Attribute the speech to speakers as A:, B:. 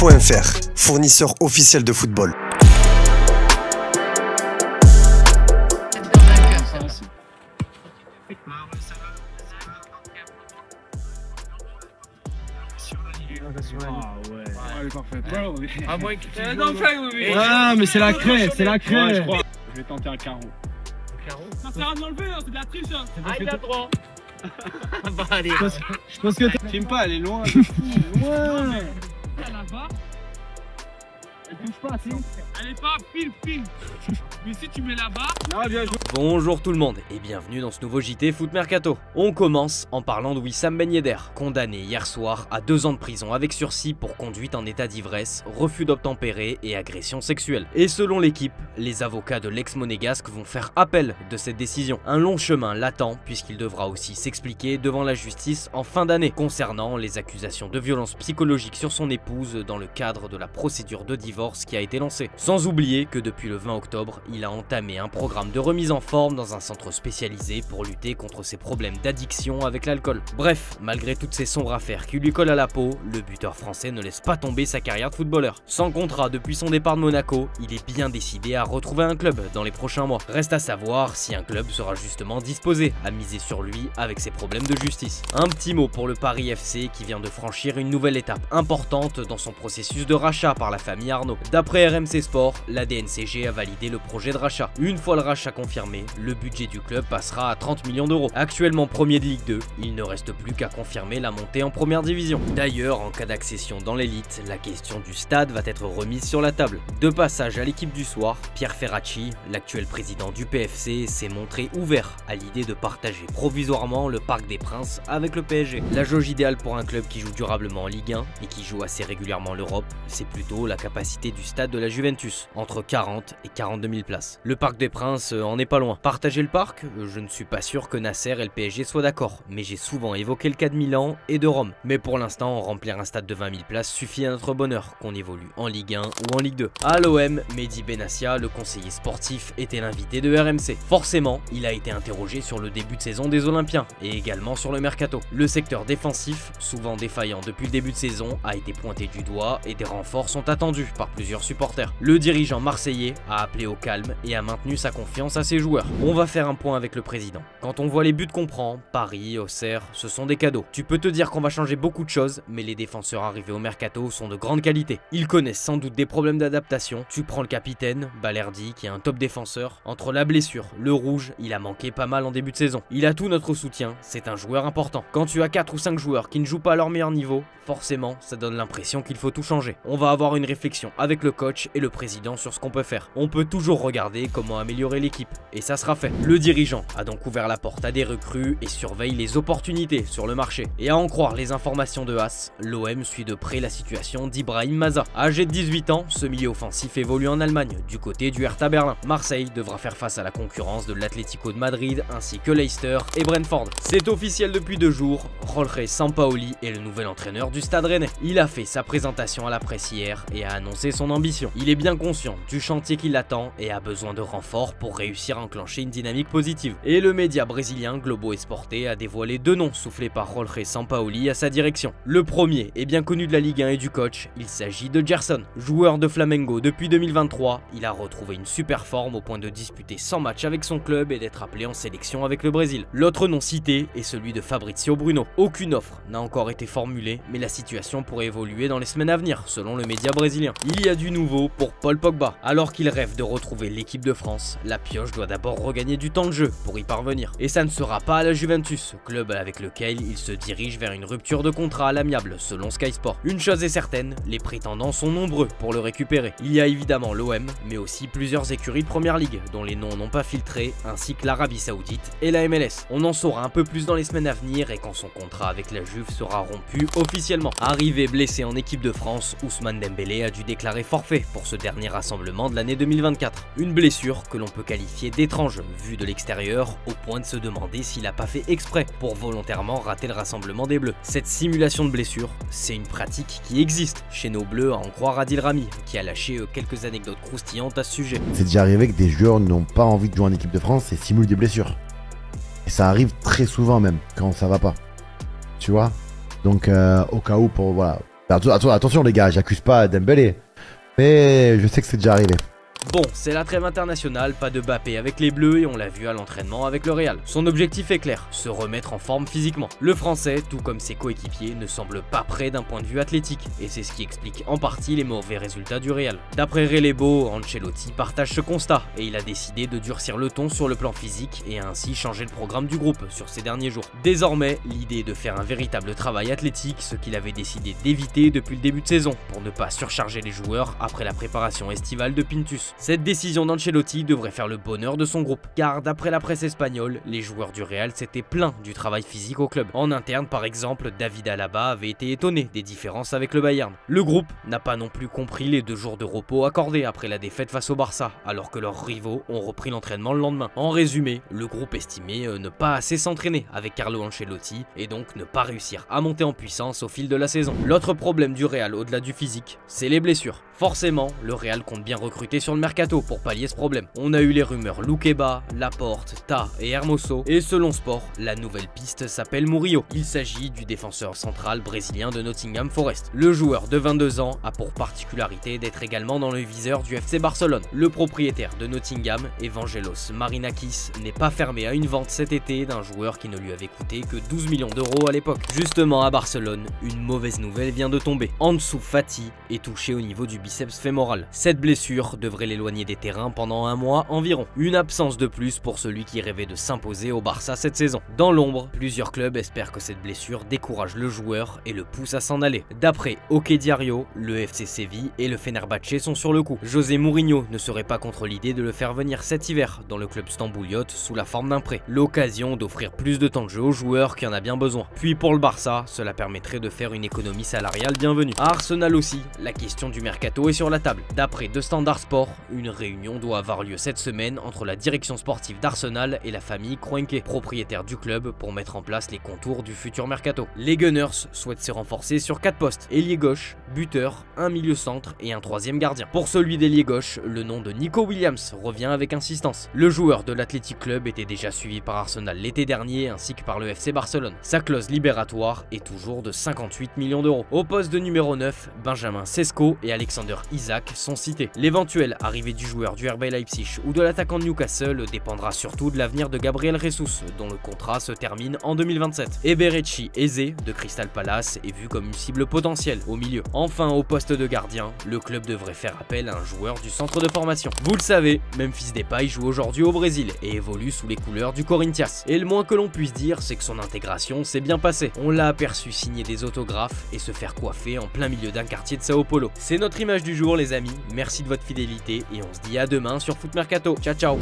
A: Footmarket.fr, fournisseur officiel de football.
B: Elle est parfaite.
C: À moins que tu
B: dans le fait, oui.
D: Ah, mais c'est la craie, c'est la craie.
B: Ouais, je crois. Je vais tenter un carreau.
C: carreau.
B: Ça sert à enlever, c'est de la triche.
C: Ah, il a droit. Bah, allez.
D: Je pense que
B: J'aime pas, elle est loin. Loin.
C: Elle là-bas.
B: Elle touche pas, si.
C: Elle est pas pile. Mais si tu mets là-bas.
B: Ah, bien joué.
E: Bonjour tout le monde et bienvenue dans ce nouveau JT Foot Mercato. On commence en parlant de Wissam Ben Yedder, condamné hier soir à 2 ans de prison avec sursis pour conduite en état d'ivresse, refus d'obtempérer et agression sexuelle. Et selon l'équipe, les avocats de l'ex-monégasque vont faire appel de cette décision. Un long chemin l'attend puisqu'il devra aussi s'expliquer devant la justice en fin d'année concernant les accusations de violence psychologique sur son épouse dans le cadre de la procédure de divorce qui a été lancée. Sans oublier que depuis le 20 octobre, il a entamé un programme de remise en forme dans un centre spécialisé pour lutter contre ses problèmes d'addiction avec l'alcool. Bref, malgré toutes ces sombres affaires qui lui collent à la peau, le buteur français ne laisse pas tomber sa carrière de footballeur. Sans contrat depuis son départ de Monaco, il est bien décidé à retrouver un club dans les prochains mois. Reste à savoir si un club sera justement disposé à miser sur lui avec ses problèmes de justice. Un petit mot pour le Paris FC qui vient de franchir une nouvelle étape importante dans son processus de rachat par la famille Arnaud. D'après RMC Sport, la DNCG a validé le projet de rachat. Une fois le rachat confirmé, le budget du club passera à 30 millions d'euros. Actuellement premier de Ligue 2, il ne reste plus qu'à confirmer la montée en première division. D'ailleurs, en cas d'accession dans l'élite, la question du stade va être remise sur la table. De passage à l'équipe du soir, Pierre Ferracci, l'actuel président du PFC, s'est montré ouvert à l'idée de partager provisoirement le Parc des Princes avec le PSG. La jauge idéale pour un club qui joue durablement en Ligue 1 et qui joue assez régulièrement l'Europe, c'est plutôt la capacité du stade de la Juventus, entre 40 et 42 000 places. Le Parc des Princes en est pas loin. Partager le parc, je ne suis pas sûr que Nasser et le PSG soient d'accord, mais j'ai souvent évoqué le cas de Milan et de Rome. Mais pour l'instant, remplir un stade de 20 000 places suffit à notre bonheur, qu'on évolue en Ligue 1 ou en Ligue 2. À l'OM, Mehdi Benassia, le conseiller sportif, était l'invité de RMC. Forcément, il a été interrogé sur le début de saison des Olympiens et également sur le mercato. Le secteur défensif, souvent défaillant depuis le début de saison, a été pointé du doigt et des renforts sont attendus par plusieurs supporters. Le dirigeant marseillais a appelé au calme et a maintenu sa confiance à ses joueurs. On va faire un point avec le président. Quand on voit les buts qu'on prend, Paris, Auxerre, ce sont des cadeaux. Tu peux te dire qu'on va changer beaucoup de choses, mais les défenseurs arrivés au mercato sont de grande qualité. Ils connaissent sans doute des problèmes d'adaptation. Tu prends le capitaine, Balerdi, qui est un top défenseur. Entre la blessure, le rouge, il a manqué pas mal en début de saison. Il a tout notre soutien, c'est un joueur important. Quand tu as 4 ou 5 joueurs qui ne jouent pas à leur meilleur niveau, forcément, ça donne l'impression qu'il faut tout changer. On va avoir une réflexion avec le coach et le président sur ce qu'on peut faire. On peut toujours regarder comment améliorer l'équipe, et ça sera fait. Le dirigeant a donc ouvert la porte à des recrues et surveille les opportunités sur le marché. Et à en croire les informations de As, l'OM suit de près la situation d'Ibrahim Maza. Âgé de 18 ans, ce milieu offensif évolue en Allemagne, du côté du Hertha Berlin. Marseille devra faire face à la concurrence de l'Atlético de Madrid ainsi que Leicester et Brentford. C'est officiel depuis 2 jours, Jorge Sampaoli est le nouvel entraîneur du Stade Rennais. Il a fait sa présentation à la presse hier et a annoncé son ambition. Il est bien conscient du chantier qui l'attend et a besoin de renforts pour réussir à enclencher une dynamique positive. Et le média brésilien Globo Esporte a dévoilé 2 noms soufflés par Jorge Sampaoli à sa direction. Le premier est bien connu de la Ligue 1 et du coach, il s'agit de Gerson. Joueur de Flamengo depuis 2023, il a retrouvé une super forme au point de disputer 100 matchs avec son club et d'être appelé en sélection avec le Brésil. L'autre nom cité est celui de Fabrizio Bruno. Aucune offre n'a encore été formulée, mais la situation pourrait évoluer dans les semaines à venir, selon le média brésilien. Il y a du nouveau pour Paul Pogba. Alors qu'il rêve de retrouver l'équipe de France, la pioche doit d'abord regagner du temps de jeu pour y parvenir. Et ça ne sera pas à la Juventus, club avec lequel il se dirige vers une rupture de contrat à l'amiable, selon Sky Sport. Une chose est certaine, les prétendants sont nombreux pour le récupérer. Il y a évidemment l'OM, mais aussi plusieurs écuries de première ligue, dont les noms n'ont pas filtré, ainsi que l'Arabie Saoudite et la MLS. On en saura un peu plus dans les semaines à venir et quand son contrat avec la Juve sera rompu officiellement. Arrivé blessé en équipe de France, Ousmane Dembélé a dû déclarer forfait pour ce dernier rassemblement de l'année 2024. Une blessure que l'on peut qualifier d'étrange vue de l'extérieur, au point de se demander s'il n'a pas fait exprès pour volontairement rater le rassemblement des Bleus. Cette simulation de blessure, c'est une pratique qui existe chez nos Bleus, à en croire Adil Rami, qui a lâché quelques anecdotes croustillantes à ce sujet.
F: C'est déjà arrivé que des joueurs n'ont pas envie de jouer en équipe de France et simulent des blessures. Et ça arrive très souvent même, quand ça va pas. Tu vois. Donc au cas où, pour voilà, Attention les gars, j'accuse pas Dembélé. Mais je sais que c'est déjà arrivé.
E: Bon, c'est la trêve internationale, pas de Mbappé avec les Bleus et on l'a vu à l'entraînement avec le Real. Son objectif est clair, se remettre en forme physiquement. Le Français, tout comme ses coéquipiers, ne semble pas prêt d'un point de vue athlétique et c'est ce qui explique en partie les mauvais résultats du Real. D'après Relebo, Ancelotti partage ce constat et il a décidé de durcir le ton sur le plan physique et a ainsi changé le programme du groupe sur ces derniers jours. Désormais, l'idée est de faire un véritable travail athlétique, ce qu'il avait décidé d'éviter depuis le début de saison pour ne pas surcharger les joueurs après la préparation estivale de Pintus. Cette décision d'Ancelotti devrait faire le bonheur de son groupe, car d'après la presse espagnole, les joueurs du Real s'étaient plaints du travail physique au club. En interne, par exemple, David Alaba avait été étonné des différences avec le Bayern. Le groupe n'a pas non plus compris les 2 jours de repos accordés après la défaite face au Barça, alors que leurs rivaux ont repris l'entraînement le lendemain. En résumé, le groupe estimait ne pas assez s'entraîner avec Carlo Ancelotti et donc ne pas réussir à monter en puissance au fil de la saison. L'autre problème du Real au-delà du physique, c'est les blessures. Forcément, le Real compte bien recruter sur le mercato pour pallier ce problème. On a eu les rumeurs Loukeba, Laporte, Ta et Hermoso, et selon Sport, la nouvelle piste s'appelle Murillo. Il s'agit du défenseur central brésilien de Nottingham Forest. Le joueur de 22 ans a pour particularité d'être également dans le viseur du FC Barcelone. Le propriétaire de Nottingham, Evangelos Marinakis, n'est pas fermé à une vente cet été d'un joueur qui ne lui avait coûté que 12 millions d'euros à l'époque. Justement à Barcelone, une mauvaise nouvelle vient de tomber. Ansu Fati est touché au niveau du biceps fémoral. Cette blessure devrait l'éloigner des terrains pendant 1 mois environ. Une absence de plus pour celui qui rêvait de s'imposer au Barça cette saison. Dans l'ombre, plusieurs clubs espèrent que cette blessure décourage le joueur et le pousse à s'en aller. D'après OK Diario, le FC Séville et le Fenerbahçe sont sur le coup. José Mourinho ne serait pas contre l'idée de le faire venir cet hiver dans le club stambouliote sous la forme d'un prêt. L'occasion d'offrir plus de temps de jeu aux joueurs qui en a bien besoin. Puis pour le Barça, cela permettrait de faire une économie salariale bienvenue. À Arsenal aussi, la question du mercato est sur la table. D'après The Standard Sport, une réunion doit avoir lieu cette semaine entre la direction sportive d'Arsenal et la famille Kroenke, propriétaire du club, pour mettre en place les contours du futur mercato. Les Gunners souhaitent se renforcer sur 4 postes, ailier gauche, buteur, un milieu centre et un 3e gardien. Pour celui d'ailier gauche, le nom de Nico Williams revient avec insistance. Le joueur de l'Athletic Club était déjà suivi par Arsenal l'été dernier ainsi que par le FC Barcelone. Sa clause libératoire est toujours de 58 millions d'euros. Au poste de numéro 9, Benjamin Sesko et Alexander Isak sont cités. L'éventuelle arrivée du joueur du RB Leipzig ou de l'attaquant de Newcastle dépendra surtout de l'avenir de Gabriel Jesus, dont le contrat se termine en 2027. Eberechi Eze de Crystal Palace est vu comme une cible potentielle au milieu. Enfin, au poste de gardien, le club devrait faire appel à un joueur du centre de formation. Vous le savez, Memphis Depay joue aujourd'hui au Brésil et évolue sous les couleurs du Corinthians. Et le moins que l'on puisse dire, c'est que son intégration s'est bien passée. On l'a aperçu signer des autographes et se faire coiffer en plein milieu d'un quartier de Sao Paulo. C'est notre image du jour les amis, merci de votre fidélité et on se dit à demain sur Foot Mercato. Ciao ciao.